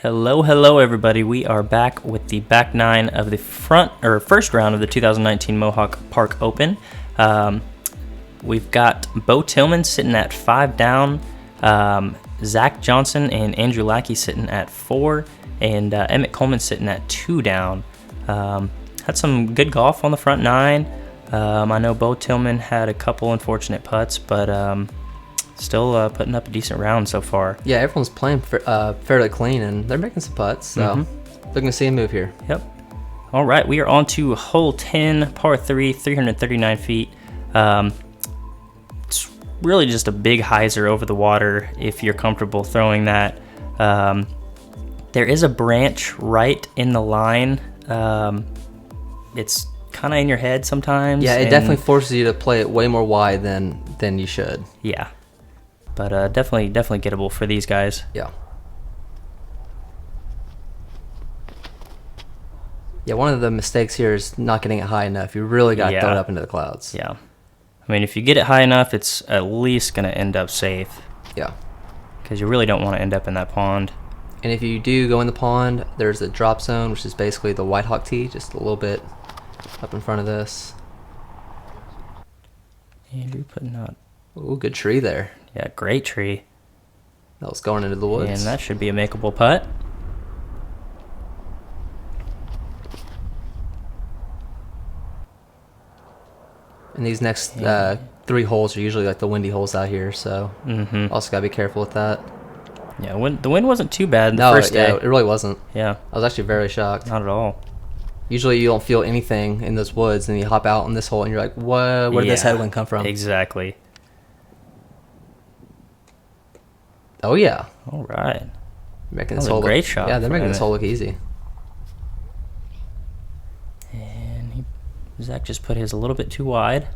Hello, everybody. We are back with the back nine of the first round of the 2019 Mohawk Park Open. We've got Bo Tillman sitting at 5 down, Zackeriath Johnson and Andrew Lackey sitting at 4, and Emmett Coleman sitting at 2 down. Had some good golf on the front nine. I know Bo Tillman had a couple unfortunate putts, but still putting up a decent round so far. Yeah, everyone's playing fairly clean, and they're making some putts, so looking to see a move here. Yep. All right, we are on to hole 10, par 3, 339 feet. It's really just a big hyzer over the water if you're comfortable throwing that. There is a branch right in the line. It's kind of in your head sometimes. Yeah, it definitely forces you to play it way more wide than you should. Yeah. But definitely gettable for these guys. Yeah. Yeah, one of the mistakes here is not getting it high enough. You really got to throw it up into the clouds. Yeah. I mean, if you get it high enough, it's at least going to end up safe. Yeah. Because you really don't want to end up in that pond. And if you do go in the pond, there's a drop zone, which is basically the Whitehawk tee, just a little bit up in front of this. Andrew putting out. Ooh, good tree there. Yeah, great tree. That was going into the woods. And that should be a makeable putt. And these next 3 holes are usually like the windy holes out here, so also got to be careful with that. Yeah, the wind wasn't too bad the first day. Yeah, it really wasn't. Yeah. I was actually very shocked. Not at all. Usually you don't feel anything in those woods, and you hop out on this hole, and you're like, where did this headwind come from? Exactly. Oh, yeah. All right. Making That this was a hole great shot. Yeah, they're from making this Emmett. hole look easy. And Zach just put his a little bit too wide.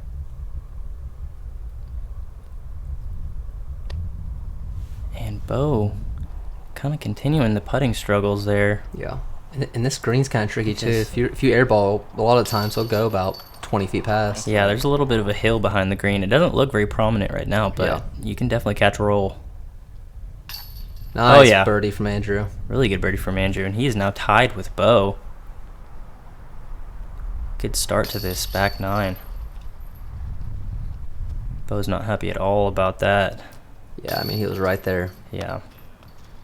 And Bo kind of continuing the putting struggles there. Yeah. And this green's kind of tricky, too. If you airball, a lot of times, it'll go about 20 feet past. Yeah, there's a little bit of a hill behind the green. It doesn't look very prominent right now, but you can definitely catch a roll. Nice birdie from Andrew. Really good birdie from Andrew, and he is now tied with Bo. Good start to this back nine. Bo's not happy at all about that. Yeah, I mean, he was right there. Yeah.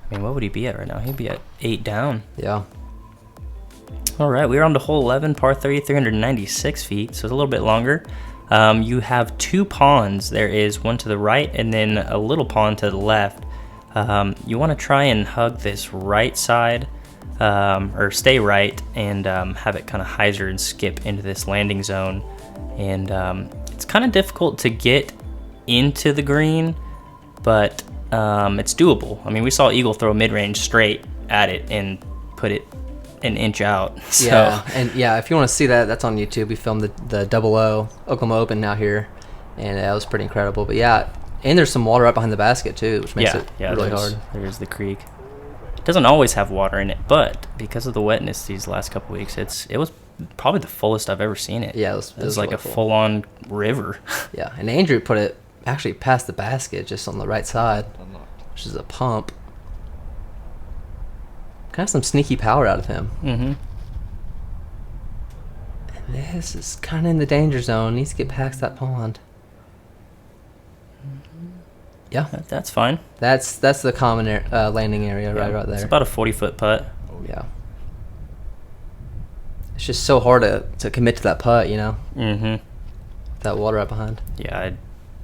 I mean, what would he be at right now? He'd be at 8 down. Yeah. All right, we're on to hole 11, par 3, 396 feet, so it's a little bit longer. You have 2 ponds. There is one to the right and then a little pond to the left. You want to try and hug this right side, or stay right, and have it kind of hyzer and skip into this landing zone. And it's kind of difficult to get into the green, but it's doable. I mean, we saw Eagle throw mid-range straight at it and put it an inch out. So. Yeah, and if you want to see that, that's on YouTube. We filmed the 00 Oklahoma Open now here, and that was pretty incredible. But yeah, and there's some water right behind the basket too, which makes it really hard. There's the creek. It doesn't always have water in it, but because of the wetness these last couple weeks, it was probably the fullest I've ever seen it. Yeah, it was like really a full-on river. Yeah, and Andrew put it actually past the basket, just on the right side, which is a pump. Kind of some sneaky power out of him. Mm-hmm. And this is kind of in the danger zone. Needs to get past that pond. Yeah, that's fine. That's the common landing area right there. It's about a 40-foot putt. Yeah. It's just so hard to commit to that putt, you know. Mm-hmm. That water right behind. Yeah,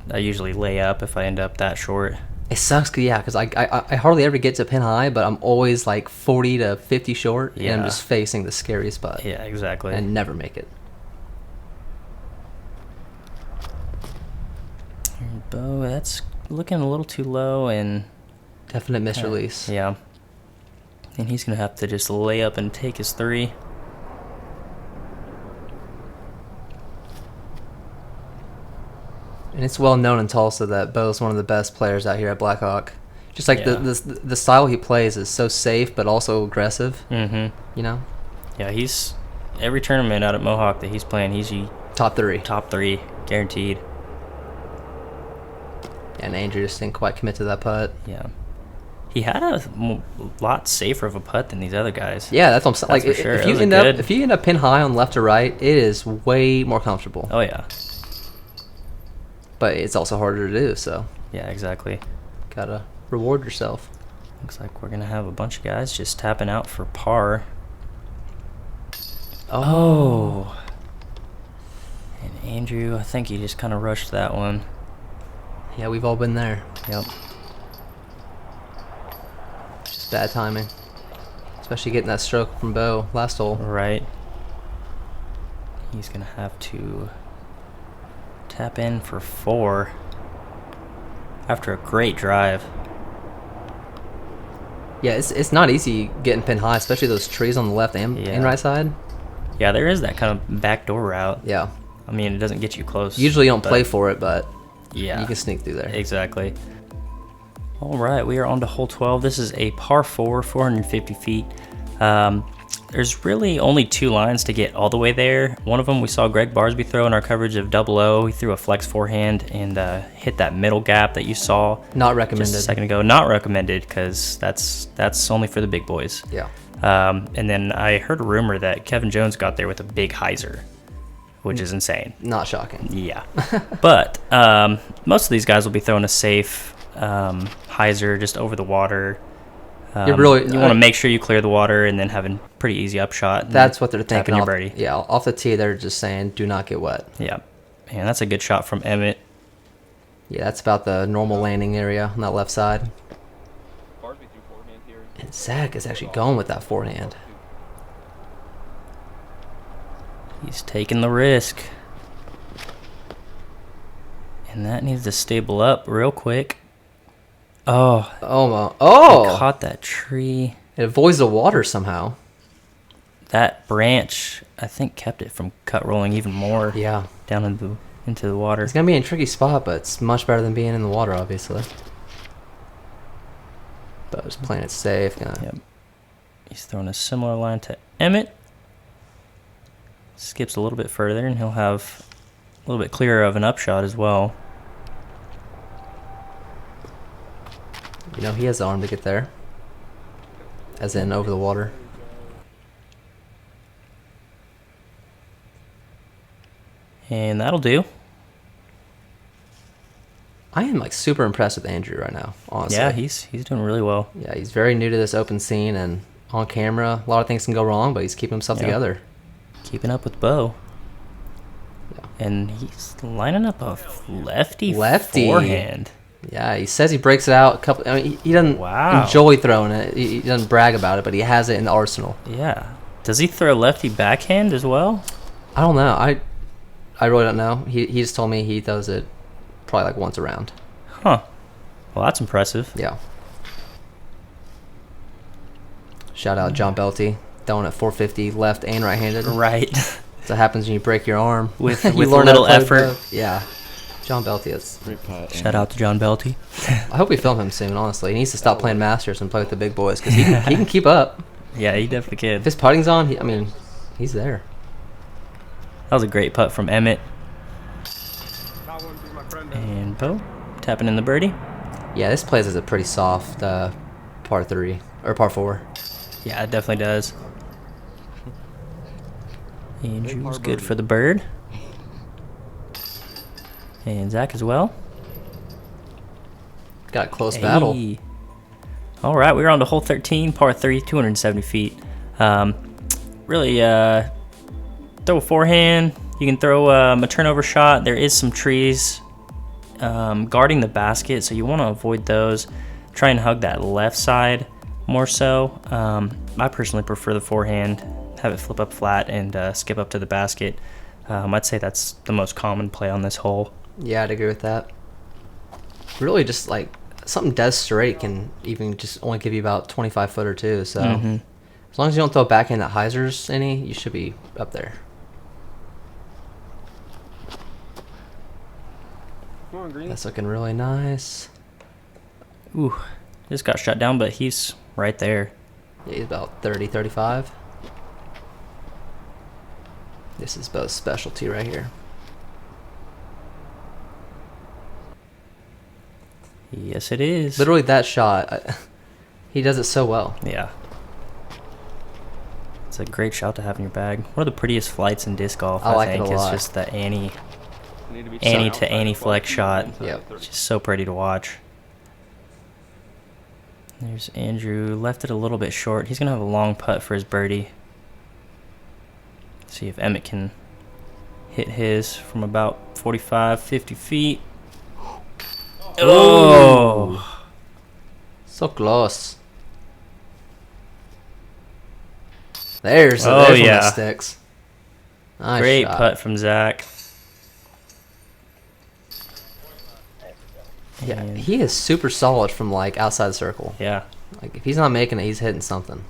I usually lay up if I end up that short. It sucks, because I hardly ever get to pin high, but I'm always like 40 to 50 short, and I'm just facing the scariest spot. Yeah, exactly. And never make it. Bo, that's looking a little too low, and definite misrelease. Yeah. And he's going to have to just lay up and take his 3. And it's well known in Tulsa that Bo's one of the best players out here at Blackhawk. Just like the style he plays is so safe but also aggressive. Mm-hmm. You know? Yeah, he's every tournament out at Mohawk that he's playing, he's top 3. Top 3, guaranteed. And Andrew just didn't quite commit to that putt. Yeah. He had a lot safer of a putt than these other guys. Yeah, that's what I'm saying. Like, That's for sure. if you end up pin high on left or right, it is way more comfortable. Oh, yeah. But it's also harder to do, so Yeah, exactly. gotta reward yourself. Looks like we're going to have a bunch of guys just tapping out for par. Oh. And Andrew, I think he just kind of rushed that one. Yeah, we've all been there. Yep. Just bad timing. Especially getting that stroke from Bo last hole. Right. He's going to have to tap in for 4 after a great drive. Yeah, it's not easy getting pinned high, especially those trees on the left and right side. Yeah, there is that kind of backdoor route. Yeah. I mean, it doesn't get you close. Usually you don't play for it, but yeah, you can sneak through there. Exactly. All right, we are on to hole 12. This is a par 4, 450 feet. There's really only 2 lines to get all the way there. One of them we saw Greg Barsby throw in our coverage of 00. He threw a flex forehand and hit that middle gap that you saw. Not recommended. Just a second ago. Not recommended because that's only for the big boys. Yeah. And then I heard a rumor that Kevin Jones got there with a big hyzer, which is insane. Not shocking. Yeah. But most of these guys will be throwing a safe hyzer just over the water. You want to make sure you clear the water and then have a pretty easy upshot. That's what they're thinking. Your birdie. Yeah, off the tee, they're just saying, do not get wet. Yeah. And that's a good shot from Emmett. Yeah, that's about the normal landing area on that left side. And Zach is actually going with that forehand. He's taking the risk. And that needs to stable up real quick. Oh. Oh. He caught that tree. It avoids the water somehow. That branch, I think, kept it from cut rolling even more. Yeah. Down into the water. It's going to be in a tricky spot, but it's much better than being in the water, obviously. But just playing it safe. Yep. He's throwing a similar line to Emmett. Skips a little bit further, and he'll have a little bit clearer of an upshot as well. You know, he has the arm to get there. As in, over the water. And that'll do. I am like super impressed with Andrew right now, honestly. Yeah, he's doing really well. Yeah, he's very new to this open scene, and on camera, a lot of things can go wrong, but he's keeping himself together. Keeping up with Bo. Yeah. And he's lining up a lefty forehand. Yeah, he says he breaks it out a couple. I mean, he doesn't enjoy throwing it. He doesn't brag about it, but he has it in the arsenal. Yeah. Does he throw lefty backhand as well? I don't know. I really don't know. He just told me he does it probably like once a round. Huh. Well, that's impressive. Yeah. Shout out John Belty, throwing at 450 left and right-handed. Right. That happens when you break your arm with a little effort. Yeah. John Belty is. Shout out to John Belty. I hope we film him soon, honestly. He needs to stop playing Masters and play with the big boys because he can keep up. Yeah, he definitely can. If his putting's on, he's there. That was a great putt from Emmett. And Bo tapping in the birdie. Yeah, this plays as a pretty soft par 3 or par 4. Yeah, it definitely does. Andrew's good for the bird. And Zach as well. Got a close battle. All right, we're on to hole 13, par 3, 270 feet. Really, throw a forehand. You can throw a turnover shot. There is some trees guarding the basket, so you want to avoid those. Try and hug that left side more so. I personally prefer the forehand. Have it flip up flat and skip up to the basket. I'd say that's the most common play on this hole. Yeah, I'd agree with that. Really, just like something dead straight can even just only give you about 25 foot or two. So as long as you don't throw a backhand that hyzers any, you should be up there. Come on, Green. That's looking really nice. Ooh, just got shut down, but he's right there. Yeah, he's about 30, 35. This is Bo's specialty right here. Yes, it is. Literally that shot. He does it so well. Yeah. It's a great shot to have in your bag. One of the prettiest flights in disc golf, I like it think, a lot. is just the Annie to Annie flex shot. Yep. It's just so pretty to watch. There's Andrew. Left it a little bit short. He's going to have a long putt for his birdie. See if Emmett can hit his from about 45, 50 feet. Oh! So close. There's Oh, one yeah. that sticks. Nice Great shot. putt from Zach. Yeah, And- he is super solid from like outside the circle. Yeah. Like if he's not making it, he's hitting something.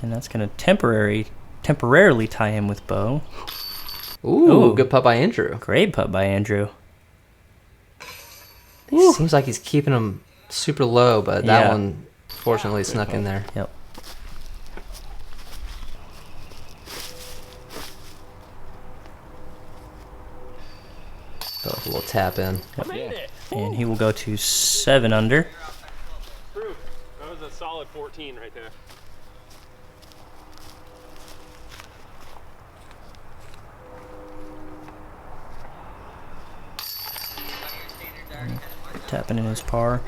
And that's going to temporarily tie him with Bo. Ooh, good putt by Andrew. Great putt by Andrew. It seems like he's keeping him super low, but that Yeah. one fortunately snuck in there. Yep. So a little tap in. And he will go to 7 under. Proof. That was a solid 14 right there. Tapping in his par.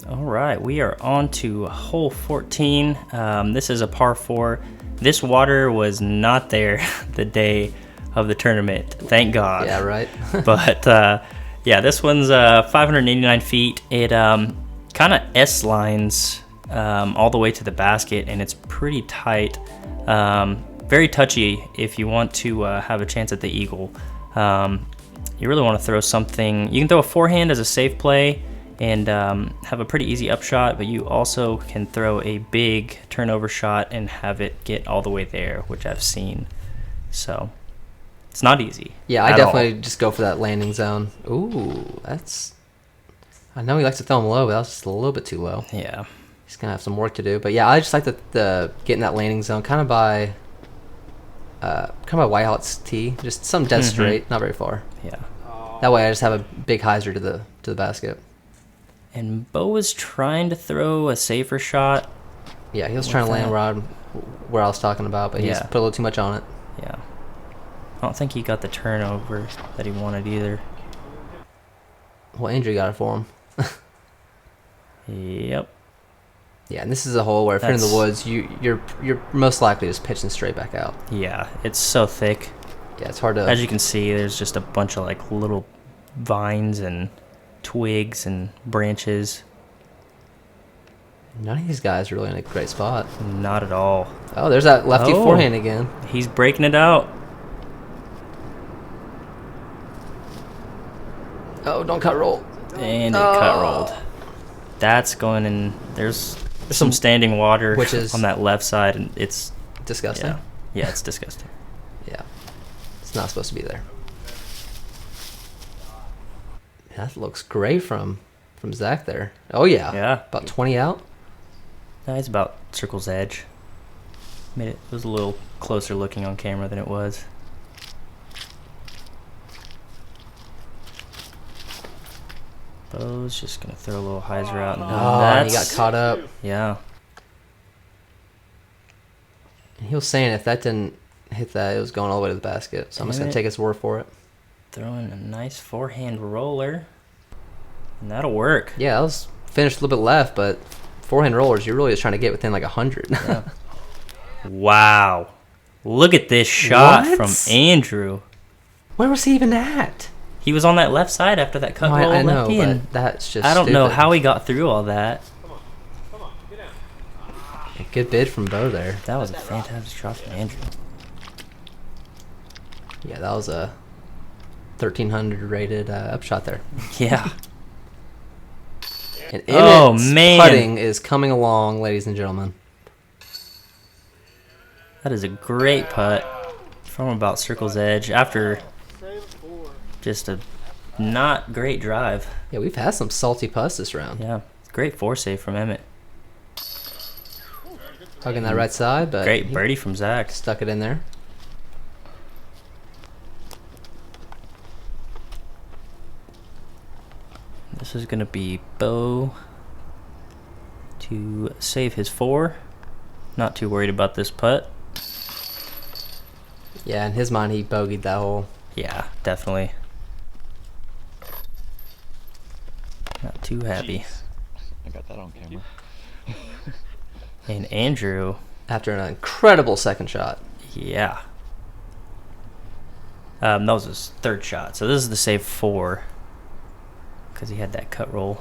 All right, we are on to hole 14. This is a par 4. This water was not there the day of the tournament, thank God. Yeah, right. But yeah, this one's 589 feet. It kind of S-lines all the way to the basket, and it's pretty tight. Very touchy if you want to have a chance at the eagle. You really want to throw something. You can throw a forehand as a safe play and have a pretty easy upshot, but you also can throw a big turnover shot and have it get all the way there, which I've seen. So it's not easy. Yeah, I at definitely all. just go for that landing zone. Ooh, that's... I know he likes to throw them low, but that was just a little bit too low. Yeah. He's going to have some work to do. But yeah, I just like the getting that landing zone kind of by Whitehouse tee. Just some dead straight, not very far. Yeah. That way I just have a big hyzer to the basket. And Bo was trying to throw a safer shot. Yeah, he was trying to land that. where I was talking about, but he's Yeah. put a little too much on it. Yeah. I don't think he got the turnover that he wanted either. Well, Andrew got it for him. Yep. Yeah, and this is a hole where if you're in the That's- woods, you're most likely just pitching straight back out. Yeah, it's so thick. Yeah, it's hard to... As you can see, there's just a bunch of like little vines and twigs and branches. None of these guys are really in a great spot. Not at all. Oh, there's that lefty Oh. forehand again. He's breaking it out. Oh, don't cut roll. And it cut rolled. That's going in. There's some standing water Which is- on that left side, and it's Disgusting. yeah, it's disgusting. Yeah. It's not supposed to be there. That looks great from Zach there. Oh, yeah. Yeah. About 20 out. It's about circle's edge. It was a little closer looking on camera than it was. Bo's just gonna throw a little hyzer out. And Oh, he got caught up. Yeah. And he was saying if that didn't hit that, it was going all the way to the basket. So I'm just going to take his word for it. Throwing a nice forehand roller. And that'll work. Yeah, that was finished a little bit left, but forehand rollers, you're really just trying to get within like 100. Yeah. Wow. Look at this shot What? from Andrew. Where was he even at? He was on that left side after that cut No, roll I know, lefty, but and that's just I don't know stupid. how he got through all that. A good bid from Bo there. That was a fantastic shot from Andrew. Yeah, that was a 1,300 rated upshot there. Yeah. And Oh, Emmett's man. putting is coming along, ladies and gentlemen. That is a great putt from about circle's edge after just a not great drive. Yeah, we've had some salty putts this round. Yeah. Great four-save from Emmett. Hugging that right side, but Great he birdie from Zach. stuck it in there. This This is gonna be Bo to save his 4. Not too worried about this putt. Yeah, in his mind, he bogeyed that hole. Yeah, definitely. Not too happy. Jeez. I got that on camera. And Andrew, After an incredible second shot. yeah. That was his 3rd shot. So this is the save 4. Because he had that cut roll.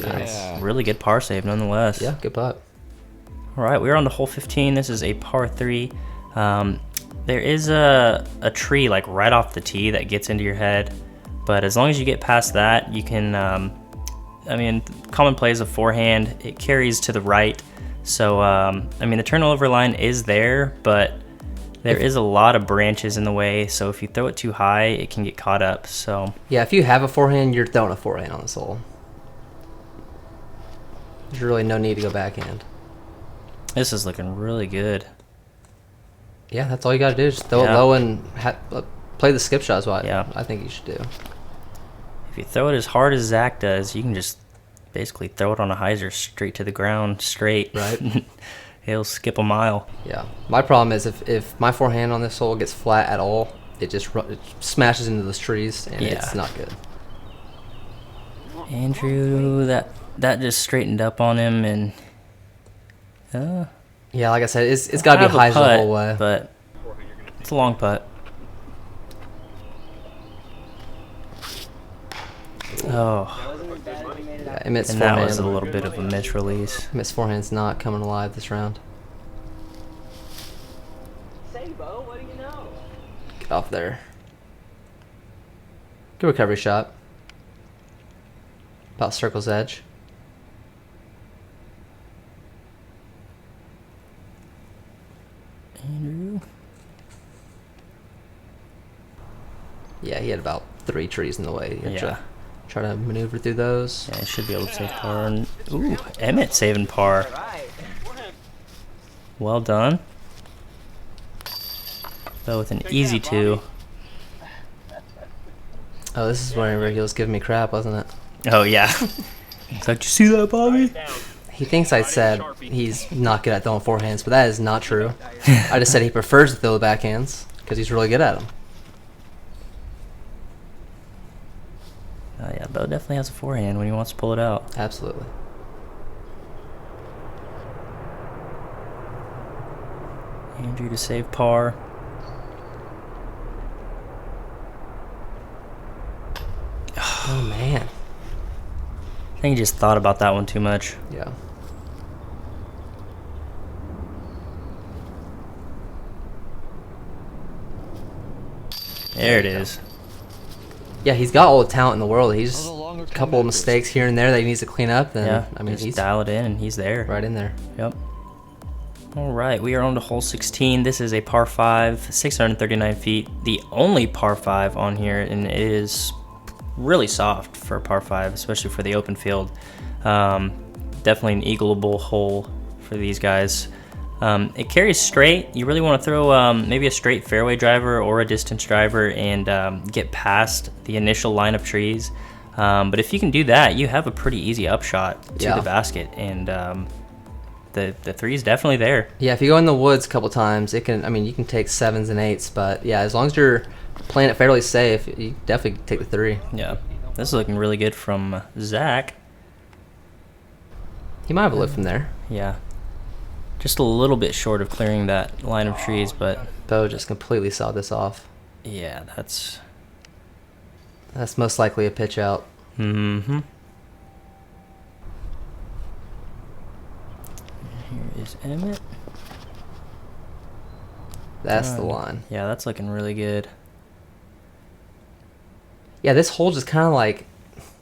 Nice. Yeah. Really good par save nonetheless. Yeah, good putt. All right, we're on to hole 15. This is a par 3. There is a tree like right off the tee that gets into your head, but as long as you get past that, you can. I mean, common play is a forehand. It carries to the right, so I mean the turnover line is there, but there is a lot of branches in the way. So if you throw it too high, it can get caught up. So Yeah, if you have a forehand, you're throwing a forehand on this hole. There's really no need to go backhand. this is looking really good. Yeah, that's all you got to do. Just throw it Yeah. low and play the skip shot is what Yeah. I think you should do. If you throw it as hard as Zach does, you can just basically throw it on a hyzer straight to the ground, straight. Right. He'll skip a mile. Yeah. My problem is if my forehand on this hole gets flat at all, it just it smashes into those trees, and Yeah. it's not good. Andrew, that just straightened up on him, and Yeah, like I said, it's got to have be a hyzer the putt, whole way. but it's a long putt. Oh, Yeah, Emmett's and that forehand. was a little bit of a misrelease. Emmett's forehand's not coming alive this round. Say, Bo, what do you know? Get off there. Good recovery shot. About circle's edge. Andrew. Yeah, he had about 3 trees in the way. He had to Yeah. try to maneuver through those. Yeah, he should be able to save par. And, ooh, Emmett saving par. Right. Well done. Though with an easy 2. Oh, this is whenever he was giving me crap, wasn't it? Oh yeah. It's like, did you see that, Bobby? He thinks I said he's not good at throwing forehands, but that is not true. I just said he prefers to throw the backhands because he's really good at them. Oh yeah, Bo definitely has a forehand when he wants to pull it out. Absolutely. Andrew to save par. Oh, man. I think he just thought about that one too much. Yeah. There it is. Yeah, he's got all the talent in the world. He's That was a longer a couple of comeback. mistakes here and there that he needs to clean up. Then, Yeah, I mean, just he's dial it in and he's there. right in there. Yep. All right, we are on to hole 16. This is a par 5, 639 feet. The only par 5 on here, and it is really soft for a par 5, especially for the open field. Definitely an eagleable hole for these guys. It carries straight. You really want to throw maybe a straight fairway driver or a distance driver and get past the initial line of trees. But if you can do that, you have a pretty easy upshot to Yeah. the basket, and the 3 is definitely there. Yeah, if you go in the woods a couple times, it can. I mean, you can take 7s and 8s, but yeah, as long as you're playing it fairly safe, you definitely take the 3. Yeah, this is looking really good from Zach. He might have a lift from there. Yeah, just a little bit short of clearing that line of trees, but Bo just completely saw this off. yeah, that's. That's most likely a pitch out. Mm-hmm. Here is Emmett. That's the line. Yeah, that's looking really good. Yeah, this hole just kind of like,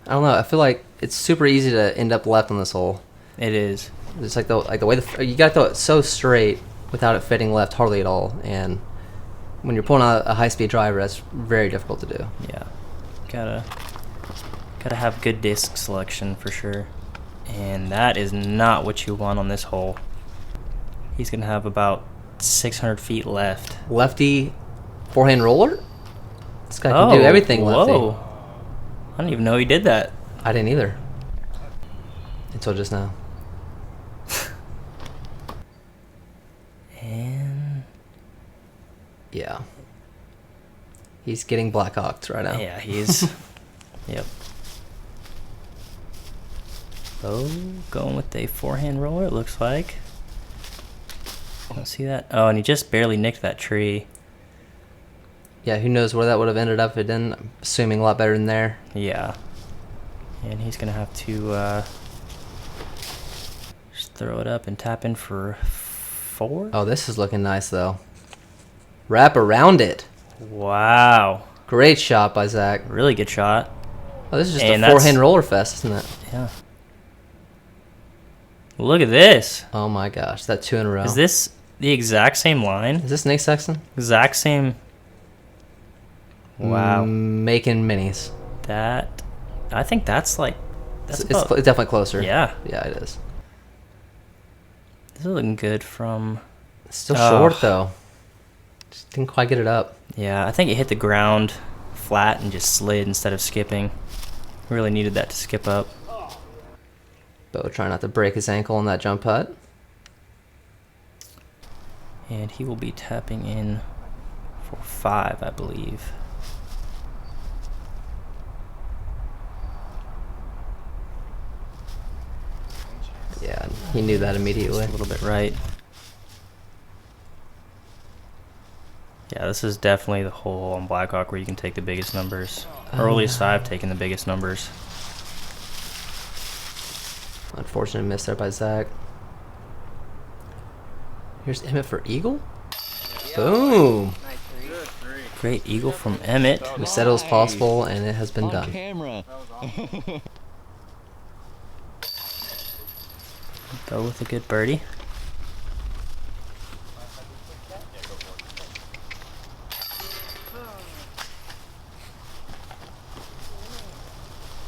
I don't know. I feel like it's super easy to end up left on this hole. It is. It's like the way you got to throw it so straight without it fitting left hardly at all. And when you're pulling out a high speed driver, that's very difficult to do. Yeah, gotta have good disc selection for sure, and that is not what you want on this hole. He's gonna have about 600 feet left. Lefty Forehand roller? This guy can do everything lefty. Whoa. I didn't even know he did that. I didn't either. Until just now. And Yeah. He's getting Blackhawked right now. yeah, he's yep. Oh, going with a forehand roller, it looks like. Don't see that. Oh, and he just barely nicked that tree. Yeah, who knows where that would have ended up if it didn't. I'm assuming a lot better than there. Yeah. And he's going to have to just throw it up and tap in for 4. Oh, this is looking nice, though. Wrap around it. Wow. Great shot by Zach. Really good shot. Oh, this is just And a forehand roller fest, isn't it? Yeah. Look at this. Oh, my gosh. That 2 in a row. Is this the exact same line? Is this Nate Sexton? Exact same. Wow. Making minis. That, I think that's like, It's about, definitely closer. yeah. Yeah, it is. This is looking good from, It's still short, though. Just didn't quite get it up. yeah, I think it hit the ground flat and just slid instead of skipping. Really needed that to skip up. Bo trying not to break his ankle on that jump putt. And he will be tapping in for 5, I believe. Yeah, he knew that immediately. Just a little bit right. Yeah, this is definitely the hole on Blackhawk where you can take the biggest numbers. Or at least I've taken the biggest numbers. Unfortunate miss there by Zach. Here's Emmett for eagle. Boom. Great eagle from Emmett. We said it was possible, and it has been On done. camera. Go with a good birdie.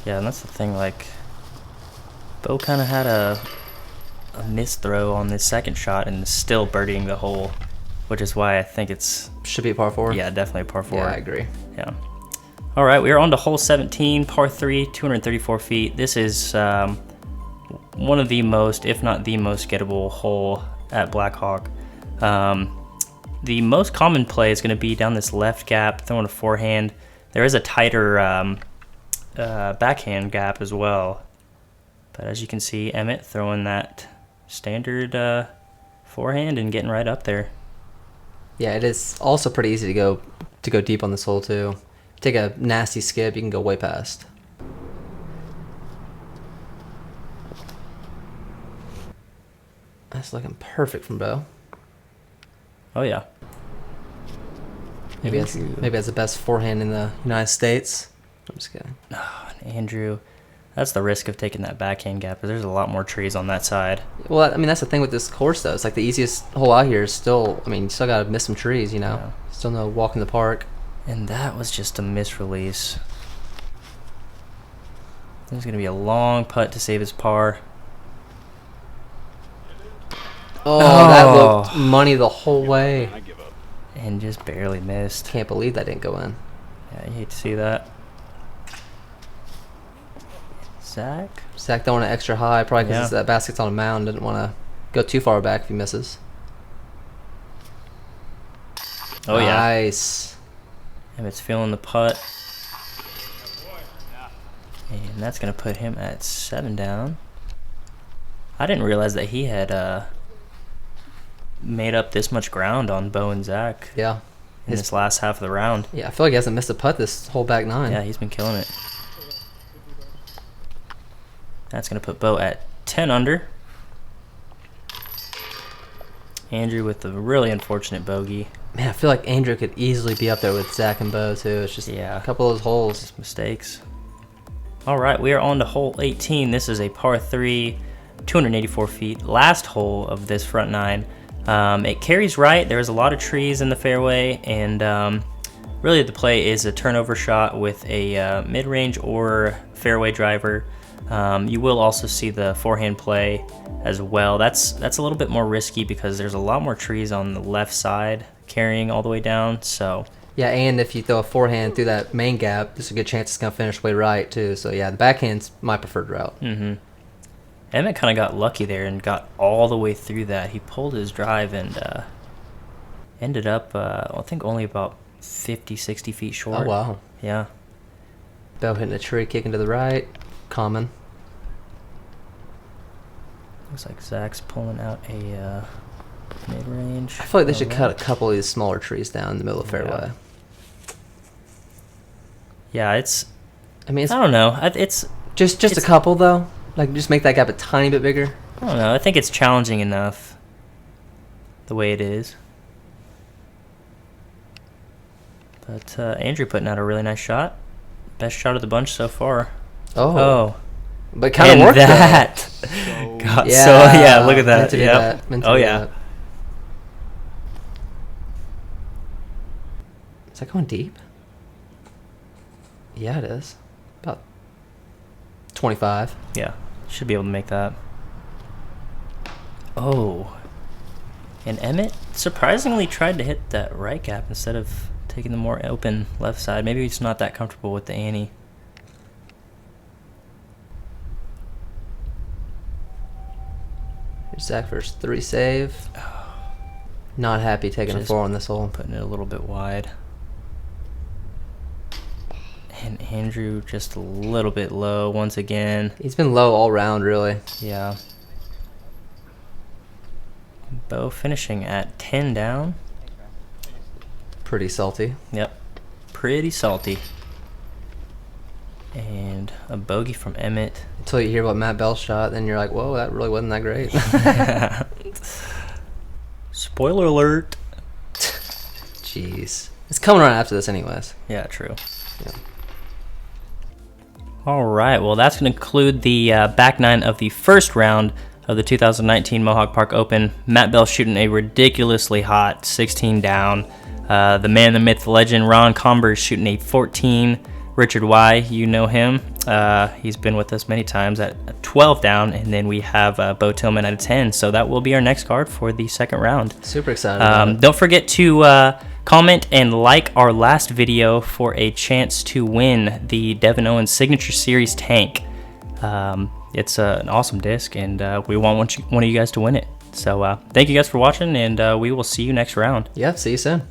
Yeah, and that's the thing, like, Bo kind of had a missed throw on this second shot and is still birdieing the hole, which is why I think it's, Should be a par 4. yeah, definitely a par 4. Yeah, I agree. Yeah. All right, we are on to hole 17, par 3, 234 feet. This is one of the most, if not the most gettable hole at Blackhawk. The most common play is going to be down this left gap, throwing a forehand. There is a tighter backhand gap as well. But as you can see, Emmett throwing that standard forehand and getting right up there. Yeah, it is also pretty easy to go deep on this hole too. Take a nasty skip, you can go way past. That's looking perfect from Bo. Oh, yeah. Maybe that's the best forehand in the United States. I'm just kidding. Oh, and Andrew, that's the risk of taking that backhand gap. There's a lot more trees on that side. Well, I mean, that's the thing with this course, though. It's like the easiest hole out here is still, I mean, you still got to miss some trees, you know? Yeah. Still no walk in the park. And that was just a misrelease. There's going to be a long putt to save his par. Oh, that looked money the whole way. I give up. And just barely missed. Can't believe that didn't go in. Yeah, you hate to see that. Zach? Zach throwing it extra high, probably because Yeah. that basket's on a mound. Didn't want to go too far back if he misses. Oh, yeah. Nice. Emmett's feeling the putt. And that's going to put him at 7 down. I didn't realize that he had made up this much ground on Bo and Zach Yeah. in this last half of the round. Yeah, I feel like he hasn't missed a putt this whole back nine. Yeah, he's been killing it. That's going to put Bo at 10 under. Andrew with a really unfortunate bogey. Man, I feel like Andrew could easily be up there with Zach and Bo, too. It's just Yeah. a couple of those holes. Mistakes. All right, we are on to hole 18. This is a par 3, 284 feet. Last hole of this front nine. It carries right. There's a lot of trees in the fairway, and really the play is a turnover shot with a mid-range or fairway driver. You will also see the forehand play as well. That's a little bit more risky because there's a lot more trees on the left side carrying all the way down, so Yeah, and if you throw a forehand through that main gap, there's a good chance it's going to finish way right, too. So, yeah, the backhand's my preferred route. Mm-hmm. Emmett kind of got lucky there and got all the way through that. He pulled his drive and ended up, I think, only about 50, 60 feet short. Oh, wow. Yeah. Bell hitting a tree, kicking to the right. Common. Looks like Zach's pulling out a mid-range. I feel like they should cut a couple of these smaller trees down in the middle of the fairway. Yeah, it's... I mean, I don't know. It's just a couple, though. Like, just make that gap a tiny bit bigger. I don't know. I think it's challenging enough the way it is. But Andrew putting out a really nice shot. Best shot of the bunch so far. Oh. But kind of worked, that. So, God, Yeah. so, yeah, look at that. Meant to do Yep. that. Meant to Oh, do yeah. that. Is that going deep? Yeah, it is. About 25. Yeah, should be able to make that. Oh. And Emmett surprisingly tried to hit that right gap instead of taking the more open left side. Maybe he's not that comfortable with the ante. Here's Zach first 3 save. Not happy taking a Just 4 on this hole. Putting it a little bit wide. And Andrew just a little bit low once again. He's been low all round, really. Yeah. Bo finishing at 10 down. Pretty salty. Yep. Pretty salty. And a bogey from Emmett. Until you hear what Matt Bell shot, then you're like, whoa, that really wasn't that great. Spoiler alert. Jeez. It's coming right after this anyways. Yeah, true. Yeah. All right, well, that's going to conclude the back nine of the first round of the 2019 Mohawk Park Open. Matt Bell shooting a ridiculously hot 16 down. The man, the myth, the legend, Ron Combers shooting a 14. Richard Y, you know him. He's been with us many times at 12 down. And then we have Bo Tillman at a 10. So that will be our next card for the second round. Super excited about it. Don't forget to comment and like our last video for a chance to win the Devin Owens Signature Series tank. It's an awesome disc, and we want one of you guys to win it. So thank you guys for watching, and we will see you next round. Yeah, see you soon.